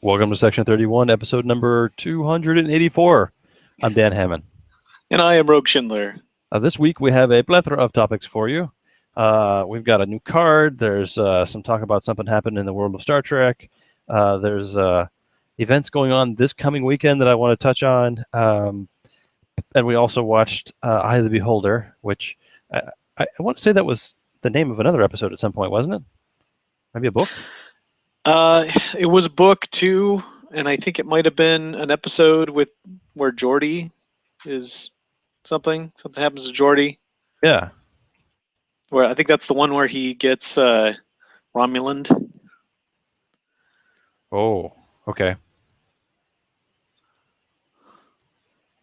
Welcome to Section 31, episode number 284. I'm Dan Hammond. And I am Rogue Schindler. This week we have a plethora of topics for you. We've got a new card. There's some talk about something happened in the world of Star Trek. There's events going on this coming weekend that I want to touch on. And we also watched Eye of the Beholder, which I want to say that was the name of another episode at some point, wasn't it? Maybe a book? It was a book too, and I think it might have been an episode where Geordi is something happens to Geordi. Yeah. Where I think that's the one where he gets Romuland. Oh, okay.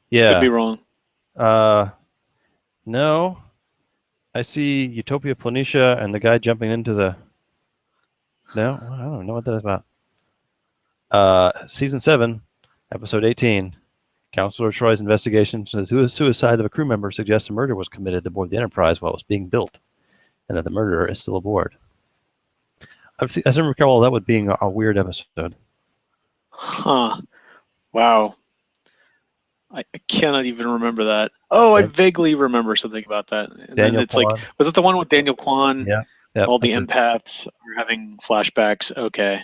Yeah. Could be wrong. No. I see Utopia Planitia and the guy jumping into the... No, I don't know what that is about. Season 7, episode 18. Counselor Troy's investigation into the suicide of a crew member suggests a murder was committed aboard the Enterprise while it was being built, and that the murderer is still aboard. I seem to recall that would being a weird episode. Huh. Wow. I cannot even remember that. Oh, I vaguely remember something about that. And then it's Kwan. Like, was it the one with Daniel Kwan? Yeah. Yep, all the empaths are having flashbacks. Okay.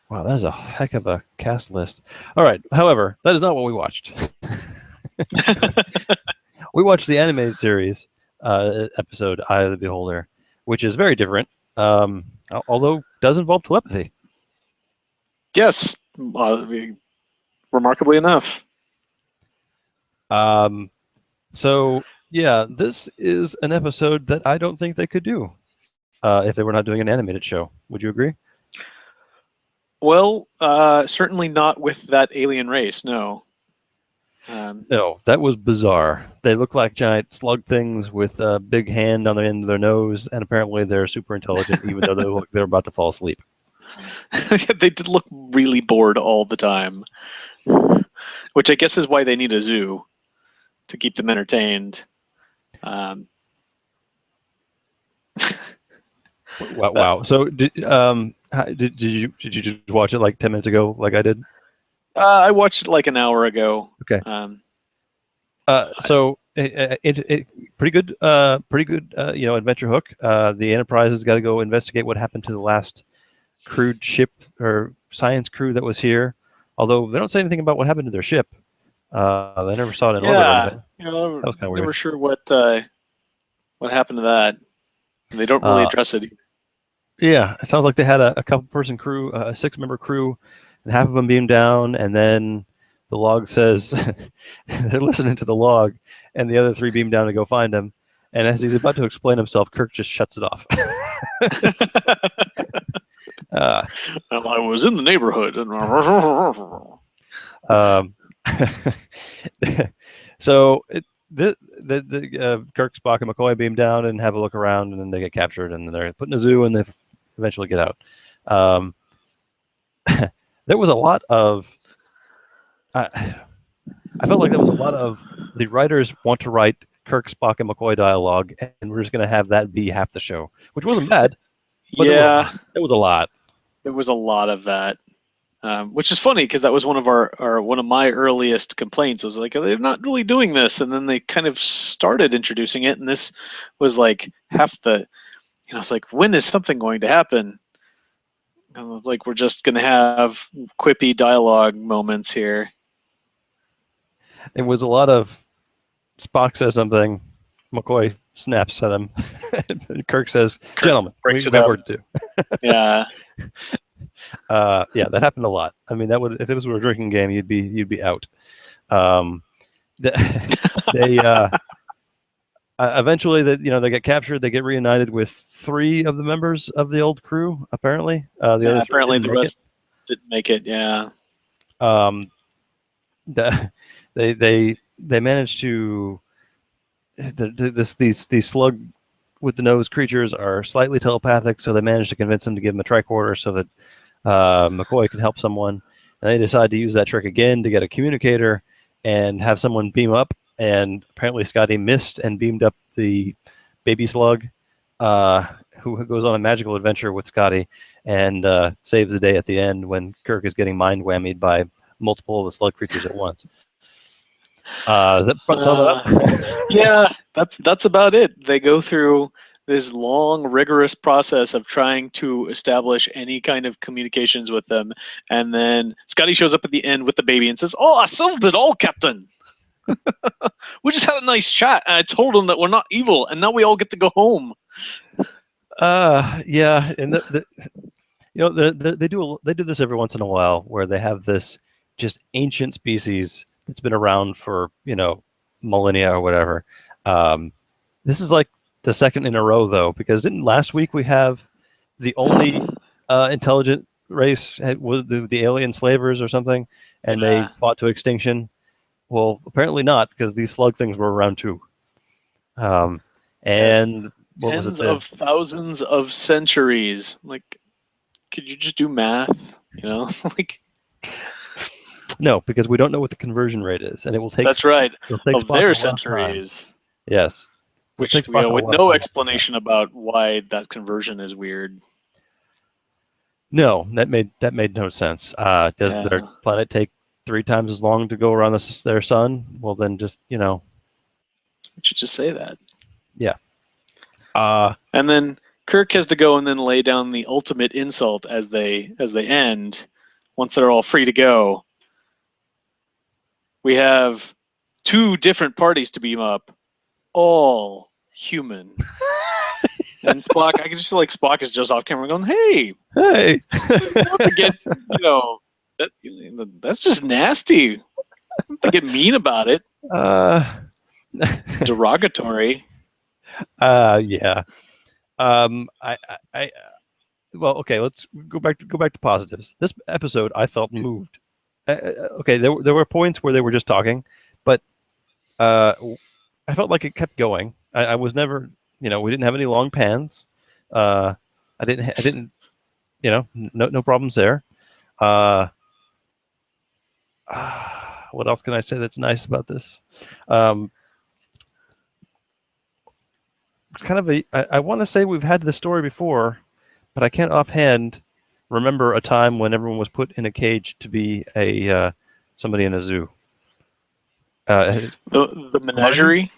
Wow, that is a heck of a cast list. All right. However, that is not what we watched. We watched the animated series episode, Eye of the Beholder, which is very different, although does involve telepathy. Yes. Remarkably enough. So... yeah, this is an episode that I don't think they could do if they were not doing an animated show. Would you agree? Well, certainly not with that alien race, no. No, that was bizarre. They look like giant slug things with a big hand on the end of their nose, and apparently they're super intelligent, even though they look like they're about to fall asleep. They did look really bored all the time, which I guess is why they need a zoo to keep them entertained. Wow. So did you just watch it like 10 minutes ago, like I did? I watched it like an hour ago. Okay. So it pretty good. Adventure hook. The Enterprise has got to go investigate what happened to the last crewed ship or science crew that was here. Although they don't say anything about what happened to their ship. They never saw it in orbit or anything. That was kind of weird. Never sure what happened to that. They don't really address it. Yeah, it sounds like they had a couple-person crew, a 6-member crew, and half of them beamed down, and then the log says they're listening to the log, and the other 3 beam down to go find him. And as he's about to explain himself, Kirk just shuts it off. I was in the neighborhood. So the Kirk, Spock, and McCoy beam down and have a look around, and then they get captured, and they're put in a zoo, and they eventually get out. There was a lot of... I felt like there was a lot of the writers want to write Kirk, Spock, and McCoy dialogue, and we're just going to have that be half the show, which wasn't bad. But yeah, it was a lot. There was a lot of that. Which is funny because that was one of my earliest complaints was like, they're not really doing this, and then they kind of started introducing it, and this was like half the, it's like, when is something going to happen? And like, we're just gonna have quippy dialogue moments here. It was a lot of Spock says something, McCoy snaps at him, Kirk says, "Gentlemen, breaks we got work to do." Yeah. Yeah, that happened a lot. I mean, that would, if it was a drinking game, you'd be out. They eventually they get captured. They get reunited with 3 of the members of the old crew. Apparently, the other 3 apparently the rest didn't make it. Yeah. They managed to these slug with the nose creatures are slightly telepathic, so they managed to convince them to give them a tricorder so that McCoy can help someone. And they decide to use that trick again to get a communicator and have someone beam up. And apparently Scotty missed and beamed up the baby slug, who who goes on a magical adventure with Scotty and saves the day at the end when Kirk is getting mind whammied by multiple of the slug creatures at once. Does that sum it up? Yeah, that's about it. They go through this long, rigorous process of trying to establish any kind of communications with them, and then Scotty shows up at the end with the baby and says, "Oh, I solved it all, Captain. We just had a nice chat, and I told him that we're not evil, and now we all get to go home." Yeah, and they do this every once in a while where they have this just ancient species that's been around for millennia or whatever. This is like the second in a row though, because didn't last week we have the only intelligent race was the alien slavers or something, and Yeah. they fought to extinction? Well, apparently not, because these slug things were around too. And what was it? Tens of thousands of centuries. Like, could you just do math? Like. No, because we don't know what the conversion rate is, and it will take. That's right. It'll take Of Spock their a long centuries. time. Yes. Which, takes Spock a with long no time. explanation about why that conversion is weird. No, that made no sense. Does their planet take 3 times as long to go around their sun? Well, then just We should just say that. Yeah. And then Kirk has to go and then lay down the ultimate insult as they end. Once they're all free to go, we have 2 different parties to beam up, all human. And Spock, I can just feel like Spock is just off camera going, "Hey, to get, that's just nasty. To get mean about it, derogatory." Yeah. Well, okay. Let's go back to positives. This episode, I felt moved. Okay, there were points where they were just talking, but I felt like it kept going. I was never, we didn't have any long pans. I didn't, no problems there. What else can I say that's nice about this? Kind of I want to say we've had this story before, but I can't offhand remember a time when everyone was put in a cage to be somebody in a zoo. The menagerie.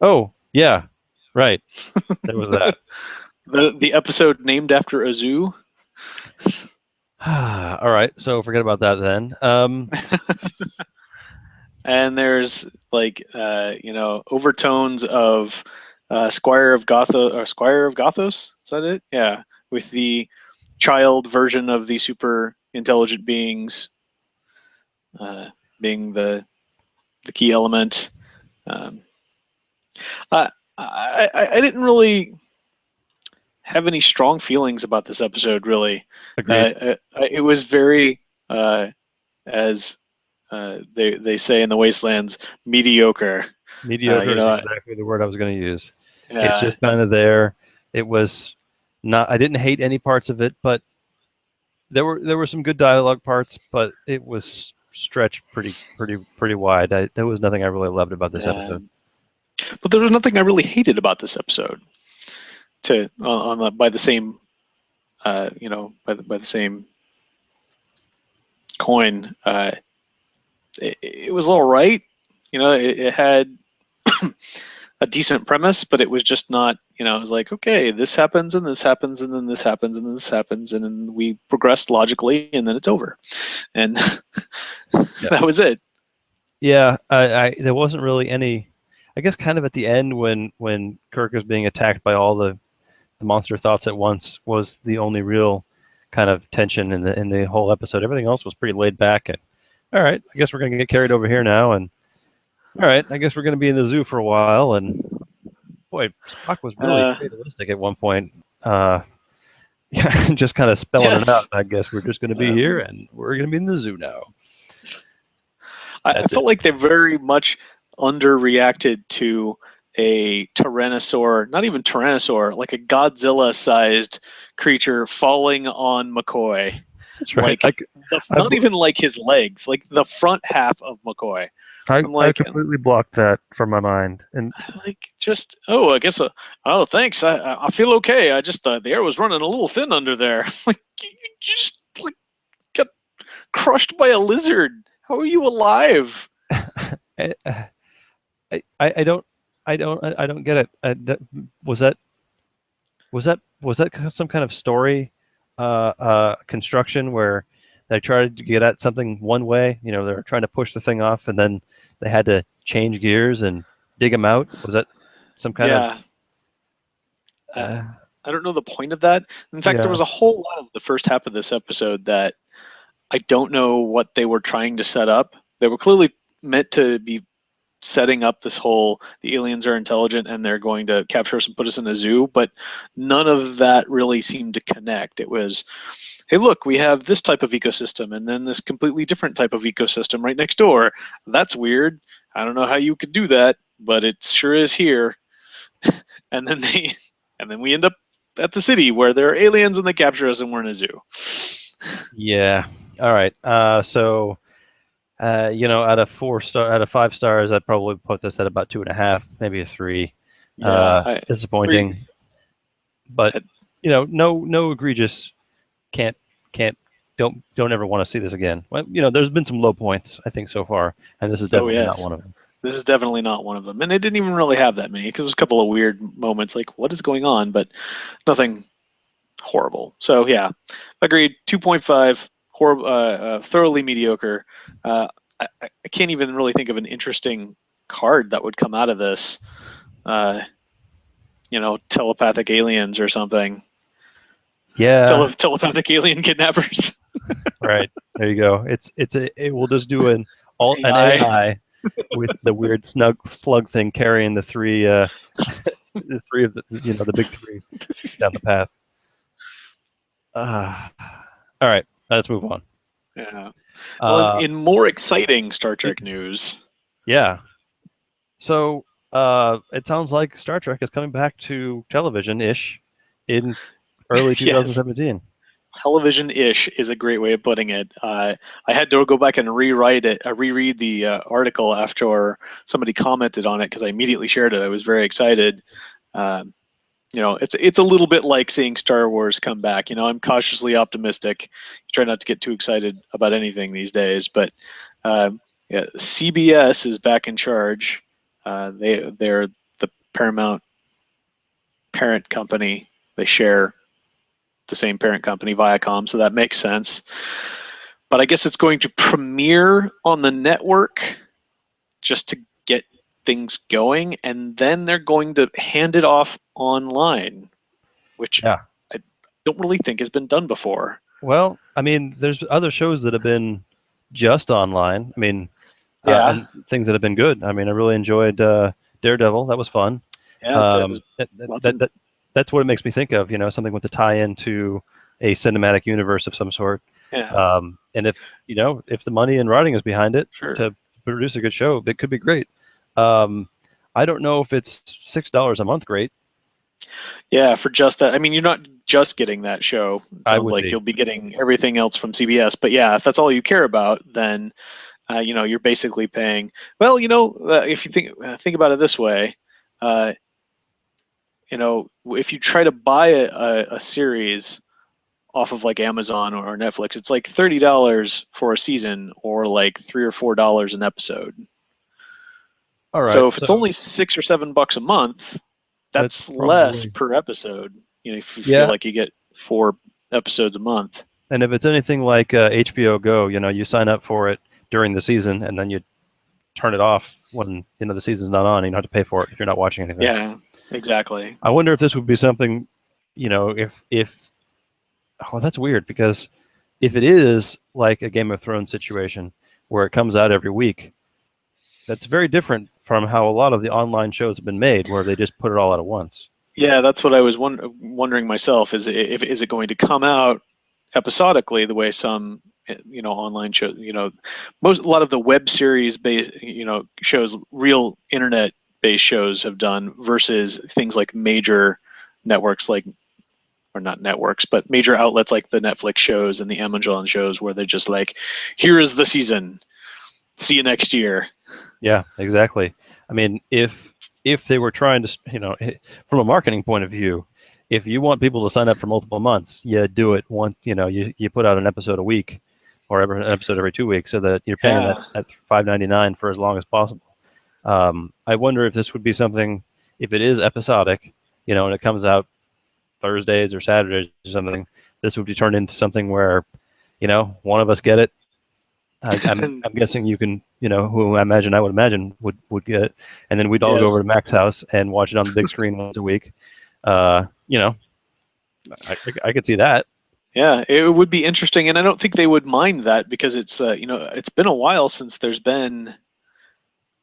Oh yeah, right. There was that. the episode named after a zoo. All right, so forget about that then. And there's like overtones of Squire of Gothos. Is that it? Yeah, with the child version of the super intelligent beings being the key element. I didn't really have any strong feelings about this episode, really. It was very, as they say in the Wastelands, mediocre. Mediocre is exactly the word I was going to use. Yeah. It's just kind of there. It was not. I didn't hate any parts of it, but there were some good dialogue parts, but it was stretched pretty wide. There was nothing I really loved about this episode. But there was nothing I really hated about this episode. By the same, by the same coin, it was all right. It had a decent premise, but it was just not. It was like, okay, this happens and this happens and then this happens and then this happens and then we progress logically and then it's over, and that was it. Yeah, there wasn't really any. I guess kind of at the end when Kirk is being attacked by all the monster thoughts at once was the only real kind of tension in the whole episode. Everything else was pretty laid back and all right, I guess we're going to get carried over here now, and all right, I guess we're going to be in the zoo for a while. And boy, Spock was really fatalistic at one point. Yeah, just kind of spelling it out. I guess we're just going to be here, and we're going to be in the zoo now. I felt like they very much underreacted to a tyrannosaur, not even tyrannosaur, like a Godzilla-sized creature falling on McCoy. That's right. Not even like his legs, like the front half of McCoy. I I'm I like, completely blocked that from my mind, and just I guess oh thanks, I feel okay. I just the air was running a little thin under there. Like you just like got crushed by a lizard. How are you alive? I, I don't I don't get it. Was that was that some kind of story construction where they tried to get at something one way? You know, they were trying to push the thing off, and then they had to change gears and dig them out. Was that some kind of Yeah, uh, uh, I don't know the point of that. In fact, there yeah? was a whole lot of the first half of this episode that I don't know what they were trying to set up. They were clearly meant to be setting up this whole the aliens are intelligent and they're going to capture us and put us in a zoo, but none of that really seemed to connect. It was, hey, look, we have this type of ecosystem and then this completely different type of ecosystem right next door. That's weird. I don't know how you could do that, but it sure is here. And then they, and then we end up at the city where there are aliens and they capture us and we're in a zoo. Yeah. All right. So you know, out of 5 stars, I'd probably put this at about 2.5, maybe a 3. Yeah, three. Disappointing, but you know, no egregious. Can't can't don't ever want to see this again. Well, you know, there's been some low points I think so far, and this is Oh definitely not yes, one of them. this is definitely not one of them, and it didn't even really have that many because there was a couple of weird moments, like what is going on, but nothing horrible. So yeah, agreed. 2.5, horrible, thoroughly mediocre. I can't even really think of an interesting card that would come out of this. Uh, telepathic aliens or something. Yeah, Telepathic alien kidnappers. right. There you go. It will just do an AI. AI with the weird snug slug thing carrying the three the three of the the big three down the path. Uh, all right, let's move on. Yeah. Well, Uh, in more exciting Star Trek news, yeah. So it sounds like Star Trek is coming back to television ish in early yes, 2017. television-ish is a great way of putting it. I had to go back and reread the article after somebody commented on it because I immediately shared it. I was very excited. Um, it's a little bit like seeing Star Wars come back. I'm cautiously optimistic. Try not to get too excited about anything these days, but yeah, CBS is back in charge. They're the Paramount parent company. They share the same parent company, Viacom, so that makes sense. But I guess it's going to premiere on the network just to get things going, and then they're going to hand it off online, which Yeah. I don't really think has been done before. Well, I mean, there's other shows that have been just online. I mean, Yeah, and things that have been good. I mean, I really enjoyed Daredevil. That was fun. yeah, Um, lots of that's what it makes me think of. You know, something with a tie-in to a cinematic universe of some sort. yeah, And if the money and writing is behind it sure. to produce a good show, it could be great. Um, I don't know if it's $6 a month great. Yeah, for just that. I mean, you're not just getting that show. It I sounds would like be. you'll be getting everything else from CBS. But yeah, if that's all you care about, then you're basically paying. Well, if you think about it this way, uh, if you try to buy a series off of like Amazon or Netflix, it's like $30 for a season, or like $3 or $4 an episode. All right. So if it's So only $6 or $7 a month, that's that's less probably, per episode. If you feel yeah. like you get 4 episodes a month. And if it's anything like HBO Go, you sign up for it during the season and then you turn it off when the season's not on. And you don't have to pay for it if you're not watching anything. Yeah, exactly. I wonder if this would be something, if oh, that's weird because if it is like a Game of Thrones situation where it comes out every week, that's very different from how a lot of the online shows have been made, where they just put it all out at once. Yeah, that's what I was wondering myself. Is it going to come out episodically the way some online shows, a lot of the web series based shows, real internet based shows have done, versus things like major networks, like, or not networks, but major outlets like the Netflix shows and the Amazon shows, where they're just like, here is the season, see you next year. Yeah, exactly. I mean, if they were trying to, from a marketing point of view, if you want people to sign up for multiple months, yeah, do it once. You put out an episode a week, or an episode every 2 weeks, so that you're paying that Yeah. at $5.99 for as long as possible. I wonder if this would be something, if it is episodic, and it comes out Thursdays or Saturdays or something. This would be turned into something where, one of us get it. I'm guessing you can, who I would imagine would get it, and then we'd all go Yes. over to Mac's house and watch it on the big screen once a week. You know, I could see that. Yeah, it would be interesting, and I don't think they would mind that because it's it's been a while since there's been,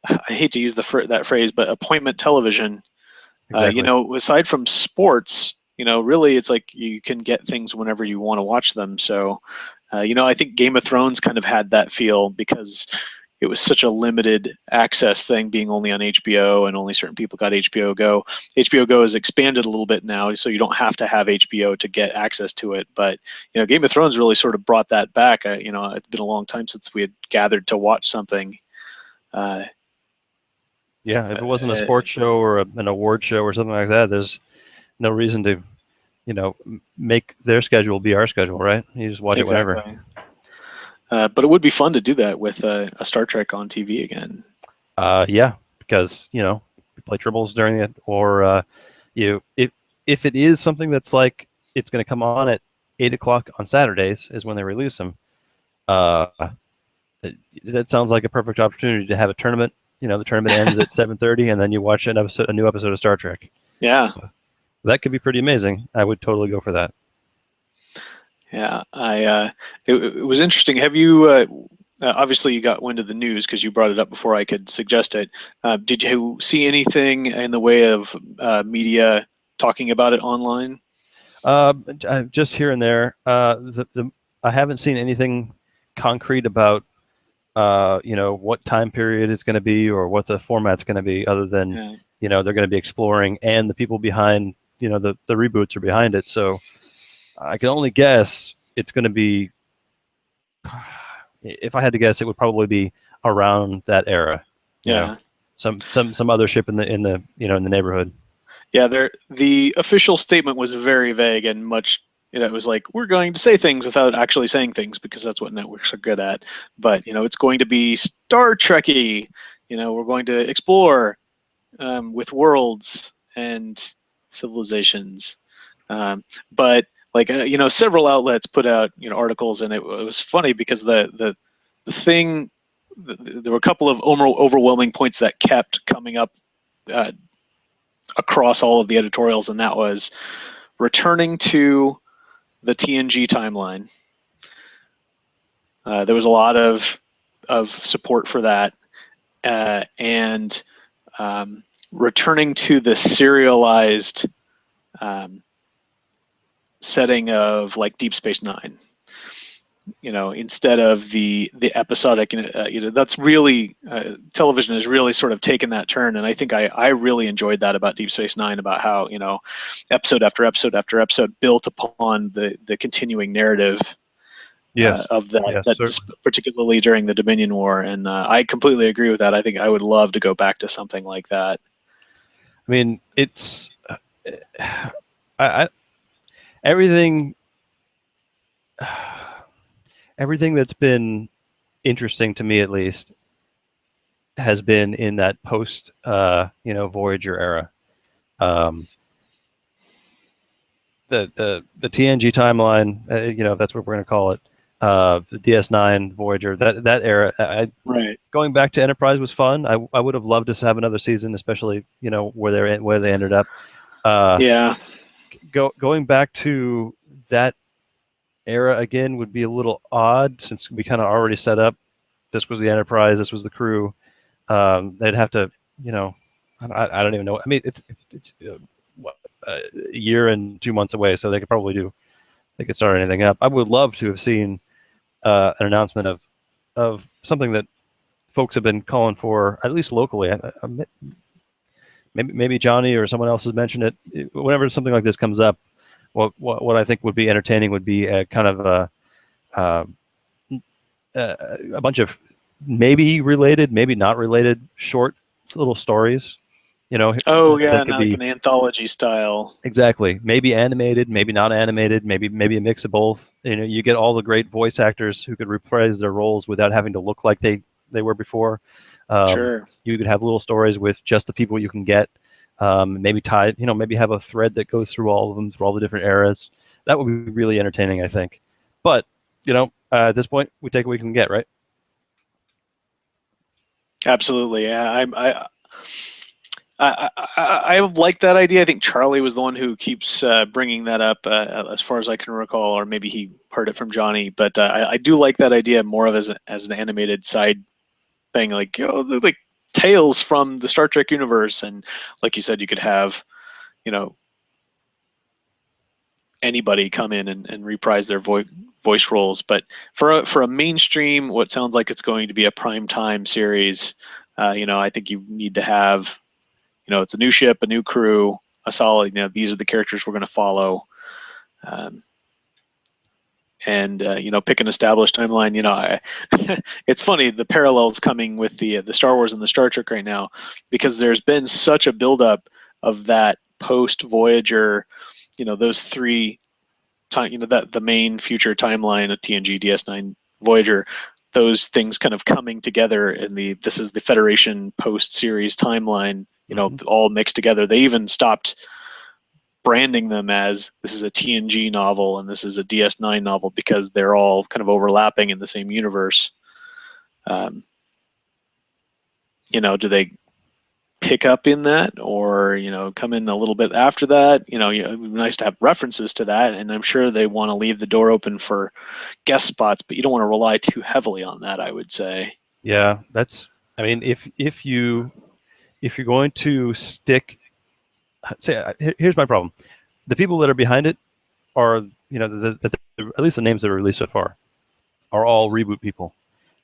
I hate to use that phrase, but appointment television. Exactly. Aside from sports, really it's like you can get things whenever you want to watch them. So, I think Game of Thrones kind of had that feel because it was such a limited access thing, being only on HBO and only certain people got HBO Go. HBO Go has expanded a little bit now, so you don't have to have HBO to get access to it. But Game of Thrones really sort of brought that back. It's been a long time since we had gathered to watch something. Uh, Yeah, if it wasn't a uh, sports show or an award show or something like that, there's no reason to, make their schedule be our schedule, right? You just watch it whenever. exactly. But it would be fun to do that with a Star Trek on TV again. Yeah, because you play triples during it, or you if it is something that's like it's going to come on at 8 o'clock on Saturdays is when they release them. Uh, that sounds like a perfect opportunity to have a tournament. The tournament ends at 7:30, and then you watch a new episode of Star Trek. Yeah, That could be pretty amazing. I would totally go for that. yeah. It was interesting. Have you? Obviously, you got wind of the news because you brought it up before I could suggest it. Did you see anything in the way of media talking about it online? Just here and there. I haven't seen anything concrete about what time period it's going to be or what the format's going to be, other than Yeah. they're going to be exploring, and the people behind the reboots are behind it. So I can only guess it's going to be. If I had to guess, it would probably be around that era. You know, Yeah. some other ship in the neighborhood. Yeah, the official statement was very vague and much. It was like we're going to say things without actually saying things because that's what networks are good at. But it's going to be Star Trekky. We're going to explore with worlds and civilizations. But like several outlets put out articles, and it was funny because the thing there were a couple of overwhelming points that kept coming up uh, across all of the editorials, and that was returning to the TNG timeline. There was a lot of support for that, and returning to the serialized setting of like Deep Space Nine. Instead of the episodic. That's really television has really sort of taken that turn, and I think I really enjoyed that about Deep Space Nine, about how episode after episode after episode built upon the continuing narrative Yes. of that Yes. that Certainly. particularly during the Dominion War, and I completely agree with that. I think I would love to go back to something like that. I mean, it's I everything everything that's been interesting to me, at least, has been in that post Voyager era. Um, the TNG timeline, if that's what we're going to call it, the DS9 Voyager, that era. Right. Going back to Enterprise was fun. I would have loved to have another season, especially where they ended up. Uh, Yeah. Going back to that era again would be a little odd, since we kind of already set up. This was the Enterprise. This was the crew. They'd have to, I don't even know. I mean, it's what, a year and 2 months away, so they could start anything up. I would love to have seen an announcement of something that folks have been calling for, at least locally. Maybe Johnny or someone else has mentioned it. Whenever something like this comes up, what I think would be entertaining would be a kind of a bunch of maybe related, maybe not related, short little stories. Oh yeah, That could not like be an anthology style. exactly maybe animated, maybe not animated, maybe a mix of both. You get all the great voice actors who could reprise their roles without having to look like they were before. Sure. You could have little stories with just the people you can get. Maybe tied, maybe have a thread that goes through all of them, through all the different eras. That would be really entertaining, I think. But at this point, we take what we can get, right? Absolutely. Yeah. I like that idea. I think Charlie was the one who keeps bringing that up, as far as I can recall, or maybe he heard it from Johnny. But I do like that idea more of as an animated side thing, like like tales from the Star Trek universe, and like you said, you could have you know anybody come in and reprise their voice roles. But for a mainstream, what sounds like it's going to be a prime time series, I think you need to have it's a new ship, a new crew, a solid. These are the characters we're going to follow, um, and pick an established timeline. It's funny the parallels coming with the Star Wars and the Star Trek right now, because there's been such a buildup of that post Voyager, those three time, that the main future timeline of TNG, DS9, Voyager. Those things kind of coming together in this is the Federation post series timeline, Mm-hmm. all mixed together. They even stopped branding them as this is a TNG novel and this is a DS9 novel because they're all kind of overlapping in the same universe. Um, do they pick up in that, or come in a little bit after that? It'd be nice to have references to that, and I'm sure they want to leave the door open for guest spots, but you don't want to rely too heavily on that, I would say. Yeah, that's. I mean, if you're going to stick, say, here's my problem: the people that are behind it are, at least the names that are released so far are all reboot people.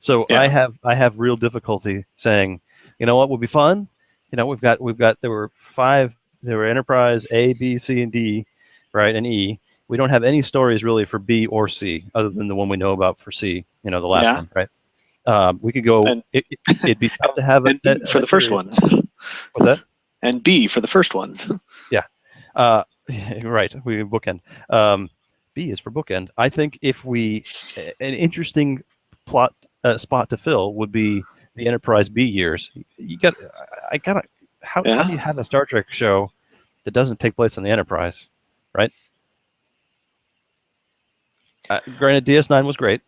So Yeah. I have real difficulty saying, what would be fun? We've got there were five. There were Enterprise A, B, C, and D, right, and E. We don't have any stories really for B or C other than the one we know about for C. The last Yeah. one, right? We could go. And It'd be tough to have and B a for the first series. one. What's that? And B for the first one. Yeah. Uh, right. We bookend. B is for bookend. I think if an interesting plot spot to fill would be the Enterprise B years. I gotta. How do Yeah. you have a Star Trek show that doesn't take place on the Enterprise, right? Granted, DS9 was great,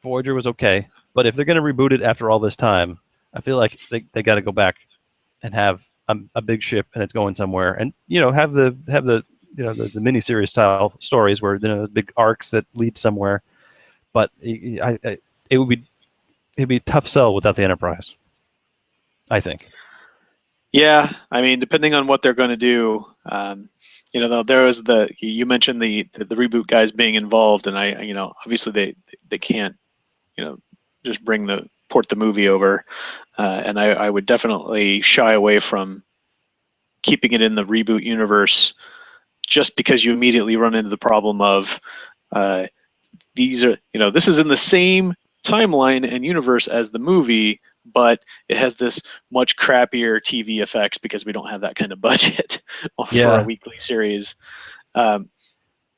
Voyager was okay, but if they're going to reboot it after all this time, I feel like they got to go back and have a big ship and it's going somewhere, and have the the miniseries style stories where the big arcs that lead somewhere. But it would be it'd be a tough sell without the Enterprise, I think. Yeah, I mean, depending on what they're going to do, there was you mentioned the reboot guys being involved, and obviously they can't, you know, just port the movie over, and I would definitely shy away from keeping it in the reboot universe, just because you immediately run into the problem of uh, this is in the same timeline and universe as the movie, but it has this much crappier TV effects because we don't have that kind of budget for a Yeah, weekly series. Um,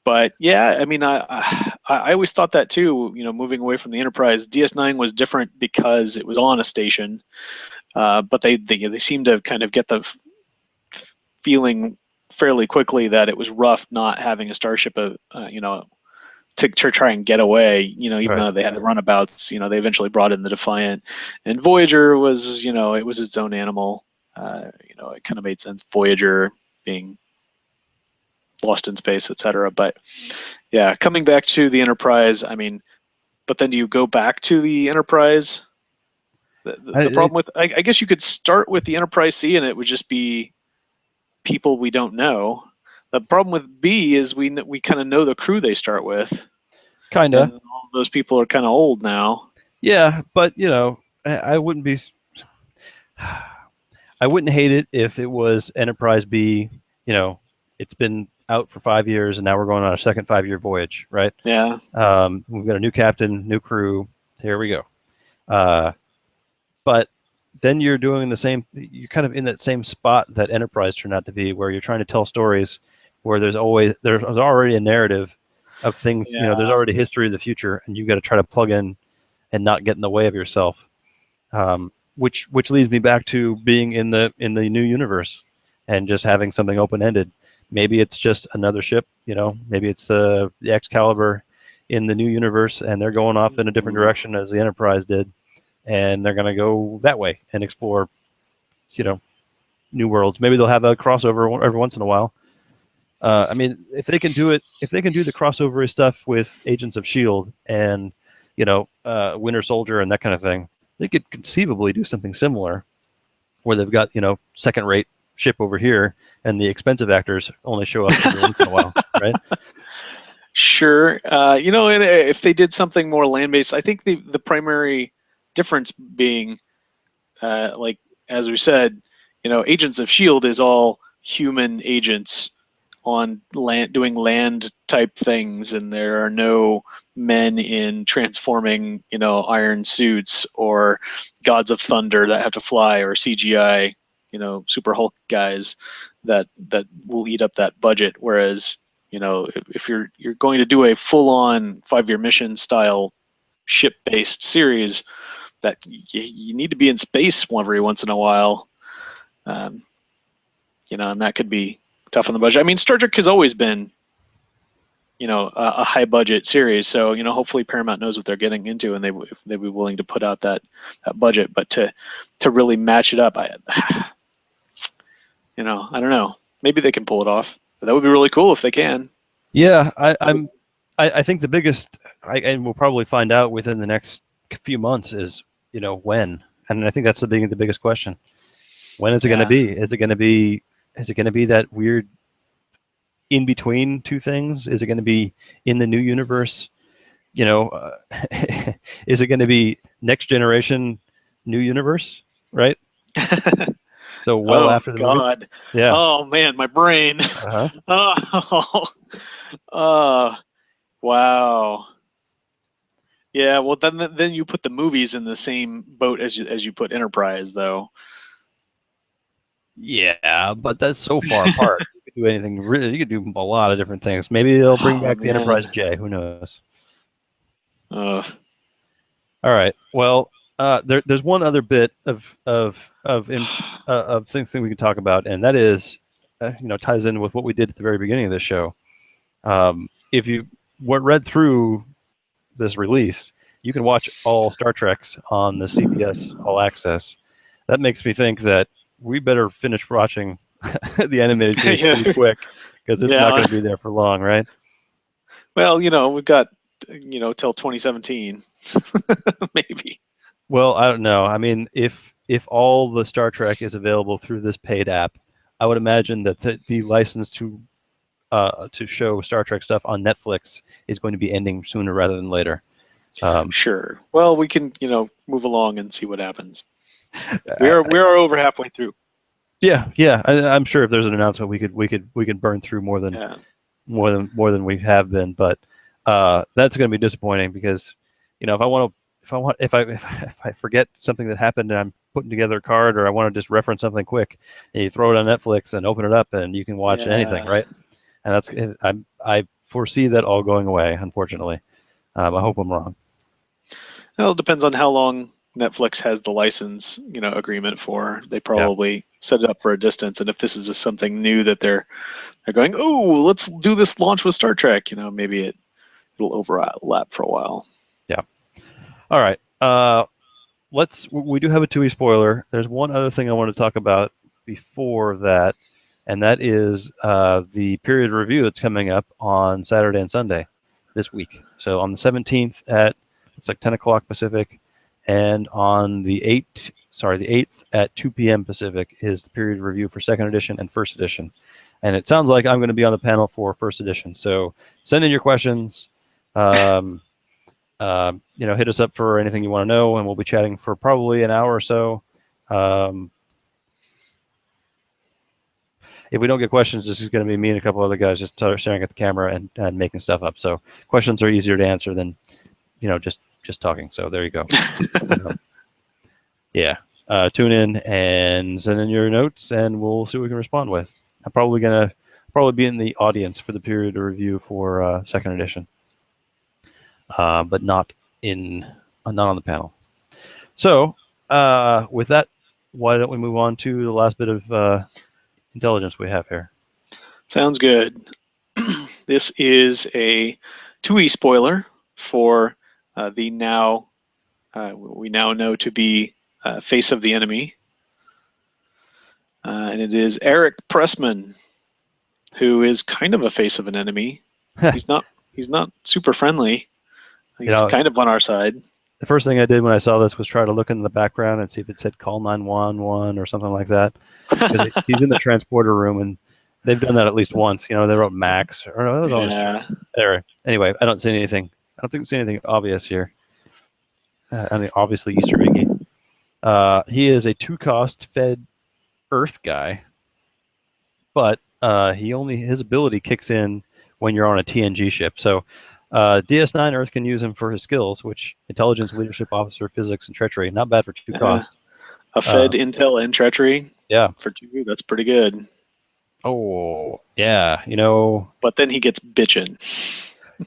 but yeah, I mean, I always thought that too. Moving away from the Enterprise, DS9 was different because it was on a station, but they seem to kind of get the feeling fairly quickly that it was rough not having a starship, to try and get away, even right. though they had the runabouts, they eventually brought in the Defiant. And Voyager was, it was its own animal. It kind of made sense. Voyager being lost in space, etc. But yeah, coming back to the Enterprise, I mean, but then do you go back to the Enterprise? The I, problem with, I guess you could start with the Enterprise C and it would just be people we don't know. The problem with B is we kind of know the crew they start with, Kinda. and all those people are kind of old now. Yeah, but I wouldn't be. I wouldn't hate it if it was Enterprise B. It's been out for 5 years, and now we're going on a second 5-year voyage, right? Yeah. We've got a new captain, new crew. Here we go. but then you're doing the same. You're kind of in that same spot that Enterprise turned out to be, where you're trying to tell stories where there's already a narrative of things. You know, there's Yeah. already history of the future, and you've got to try to plug in and not get in the way of yourself. Which leads me back to being in the new universe and just having something open ended. Maybe it's just another ship, you know. Maybe it's the Excalibur in the new universe, and they're going off in a different direction as the Enterprise did, and they're going to go that way and explore, you know, new worlds. Maybe they'll have a crossover every once in a while. I mean, if they can do it, if they can do the crossover stuff with Agents of Shield and, you know, Winter Soldier and that kind of thing, they could conceivably do something similar, where they've got, you know, second-rate ship over here, and the expensive actors only show up every once in a while, right? Sure. You know, and if they did something more land-based, I think the primary difference being, like as we said, you know, Agents of Shield is all human agents on land doing land type things, and there are no men in transforming, you know, iron suits or gods of thunder that have to fly, or CGI, you know, Super Hulk guys that will eat up that budget. Whereas, you know, if you're going to do a full on 5-year mission style ship based series, that you need to be in space every once in a while. Um, you know, and that could be tough on the budget. I mean, Star Trek has always been, you know, a high budget series, so, you know, hopefully Paramount knows what they're getting into, and they'd be willing to put out that budget. But to really match it up, you know, I don't know. Maybe they can pull it off. But that would be really cool if they can. Yeah, I think the biggest, and we'll probably find out within the next few months, is, you know, when. And I think that's the biggest question. When is it going to be? Is it going to be that weird in between two things? Is it going to be in the new universe? You know, is it going to be next generation new universe? Right. So well after the God. movies. Yeah. Oh man, my brain. Uh-huh. Wow. Yeah, well then you put the movies in the same boat as you put Enterprise, though. Yeah, but that's so far apart. You could do anything really. You could do a lot of different things. Maybe they'll bring back the Enterprise J. Who knows? Uh, All right. Well, there's one other bit of things we can talk about, and that is, you know, ties in with what we did at the very beginning of this show. If you read through this release, you can watch all Star Treks on the CBS All Access. That makes me think that we better finish watching the animated series pretty quick, because it's not going to be there for long, right? Well, you know, we've got, you know, till 2017, maybe. Well, I don't know. I mean, if all the Star Trek is available through this paid app, I would imagine that the license to show Star Trek stuff on Netflix is going to be ending sooner rather than later. Sure. Well, we can, you know, move along and see what happens. We're over halfway through. Yeah. I'm sure if there's an announcement, we could burn through more than we have been. But that's going to be disappointing, because, you know, if I forget something that happened and I'm putting together a card, or I want to just reference something quick, and you throw it on Netflix and open it up and you can watch anything, right? And I foresee that all going away, unfortunately. I hope I'm wrong. Well, it depends on how long Netflix has the license, you know, agreement for. They probably set it up for a distance, and if this is something new that they're going, oh, let's do this launch with Star Trek, you know, maybe it'll overlap for a while. Yeah. All right. We do have a TUI spoiler. There's one other thing I want to talk about before that, and that is the period review that's coming up on Saturday and Sunday this week. So on the 17th it's like 10 o'clock Pacific, and on the 8th at 2 p.m. Pacific is the period review for second edition and first edition. And it sounds like I'm going to be on the panel for first edition. So send in your questions. You know, hit us up for anything you want to know, and we'll be chatting for probably an hour or so. If we don't get questions, this is going to be me and a couple other guys just staring at the camera and making stuff up. So questions are easier to answer than, you know, just talking. So there you go. yeah, tune in and send in your notes, and we'll see what we can respond with. I'm probably gonna be in the audience for the period of review for second edition, but not on the panel. So with that, why don't we move on to the last bit of intelligence we have here? Sounds good. This is a 2E spoiler for the now we now know to be face of the enemy, and it is Eric Pressman, who is kind of a face of an enemy. He's not super friendly. You He's know, kind of on our side. the first thing I did when I saw this was try to look in the background and see if it said call 911 or something like that. Because he's in the transporter room, and they've done that at least once. You know, they wrote Max, or no, that was always there. Anyway, I don't see anything. I don't think there's anything obvious here. I mean, obviously Easter eggy. He is a 2-cost fed Earth guy, but his ability kicks in when you're on a TNG ship. So DS9 Earth can use him for his skills, which intelligence, leadership, officer, physics, and treachery. Not bad for 2 costs. A fed intel and treachery. Yeah. For 2, that's pretty good. Oh, yeah. You know. But then he gets bitchin'.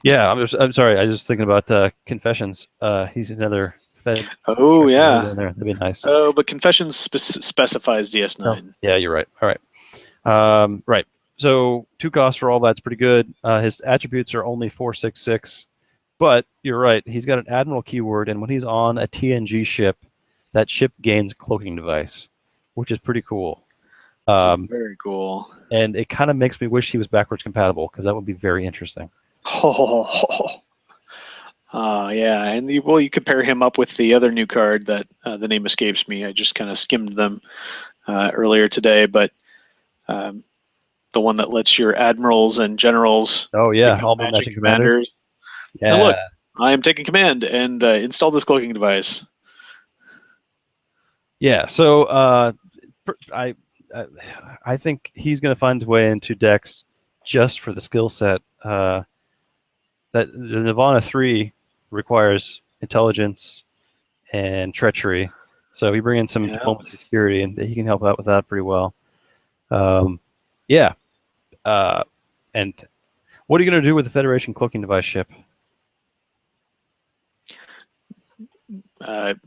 Yeah, I'm sorry. I was just thinking about Confessions. He's another fed. Oh yeah. In there. That'd be nice. Oh, but Confessions specifies DS9. Oh, yeah, you're right. All right. Right. So 2 costs for all that's pretty good. His attributes are only 466, but you're right. He's got an admiral keyword, and when he's on a TNG ship, that ship gains cloaking device, which is pretty cool. Very cool. And it kind of makes me wish he was backwards compatible, because that would be very interesting. Yeah, and you compare him up with the other new card that the name escapes me. I just kind of skimmed them earlier today, but the one that lets your admirals and generals all magic commanders. Yeah. Now look, I am taking command and install this cloaking device. Yeah, so I think he's going to find his way into decks just for the skill set. That the Nirvana 3 requires intelligence and treachery, so we bring in some diplomacy, security, and he can help out with that pretty well. Yeah. And what are you going to do with the Federation cloaking device ship?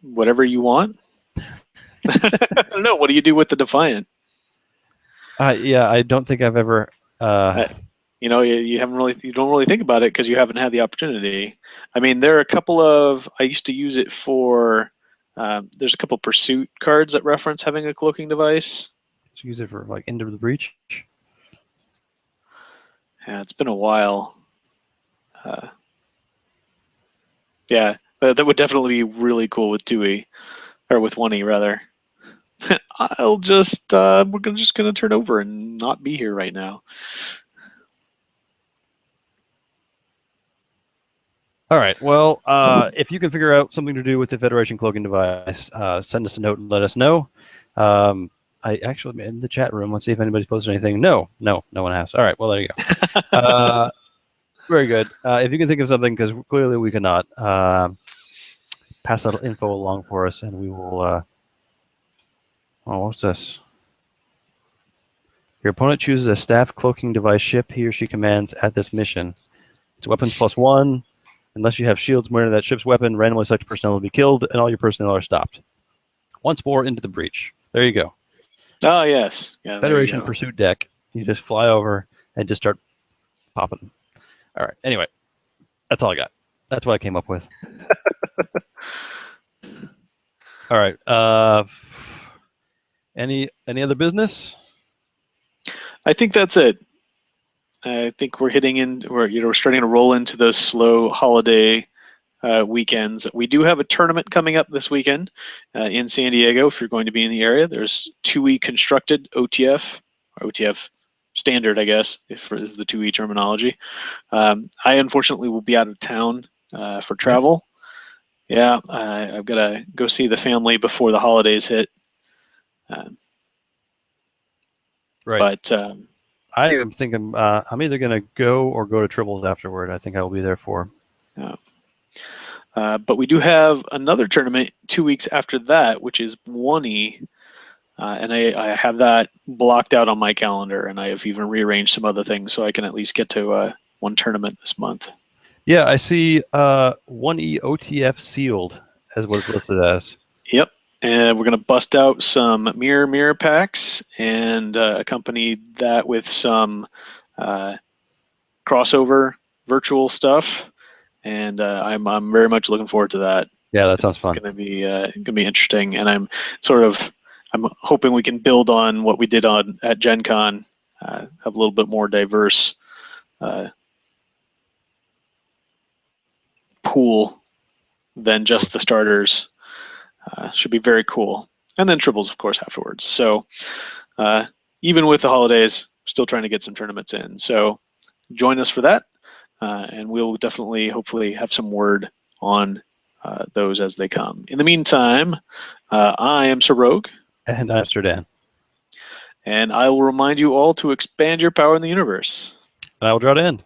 Whatever you want. I don't know. What do you do with the Defiant? Yeah, I don't think I've ever. You don't really think about it because you haven't had the opportunity. I mean, there are a couple of. I used to use it for. There's a couple pursuit cards that reference having a cloaking device. Just use it for like Into the Breach. Yeah, it's been a while. Yeah, that would definitely be really cool with 2E, or with 1E rather. I'll just we're just gonna turn over and not be here right now. All right. Well, if you can figure out something to do with the Federation cloaking device, send us a note and let us know. I actually in the chat room. Let's see if anybody's posted anything. No one has. All right. Well, there you go. Very good. If you can think of something, because clearly we cannot, pass that info along for us, and we will. Oh, what's this? Your opponent chooses a staff cloaking device ship he or she commands at this mission. It's weapons +1. Unless you have shields wearing that ship's weapon, randomly selected personnel will be killed, and all your personnel are stopped. Once more into the breach. There you go. Oh, yes. Yeah, Federation pursuit deck. You just fly over and just start popping. All right. Anyway, that's all I got. That's what I came up with. All right. Any other business? I think that's it. I think we're we're starting to roll into those slow holiday weekends. We do have a tournament coming up this weekend in San Diego. If you're going to be in the area, there's 2E constructed OTF, or OTF standard, I guess, if is the 2E terminology. I unfortunately will be out of town for travel. Yeah, I've got to go see the family before the holidays hit. Right. But I am thinking I'm either going to go or go to Tribbles afterward. I think I will be there for. But we do have another tournament 2 weeks after that, which is 1E. And I have that blocked out on my calendar, and I have even rearranged some other things so I can at least get to one tournament this month. Yeah, I see 1E OTF sealed as what it's listed as. Yep. And we're going to bust out some mirror packs and accompany that with some crossover virtual stuff. And I'm very much looking forward to that. Yeah, that sounds It's fun. gonna be interesting, and I'm hoping we can build on what we did at Gen Con, have a little bit more diverse pool than just the starters. Should be very cool, and then triples, of course, afterwards. So even with the holidays, still trying to get some tournaments in. So join us for that, and we'll definitely, hopefully, have some word on those as they come. In the meantime, I am Sir Rogue. And Amsterdam. And I will remind you all to expand your power in the universe. And I will draw to end.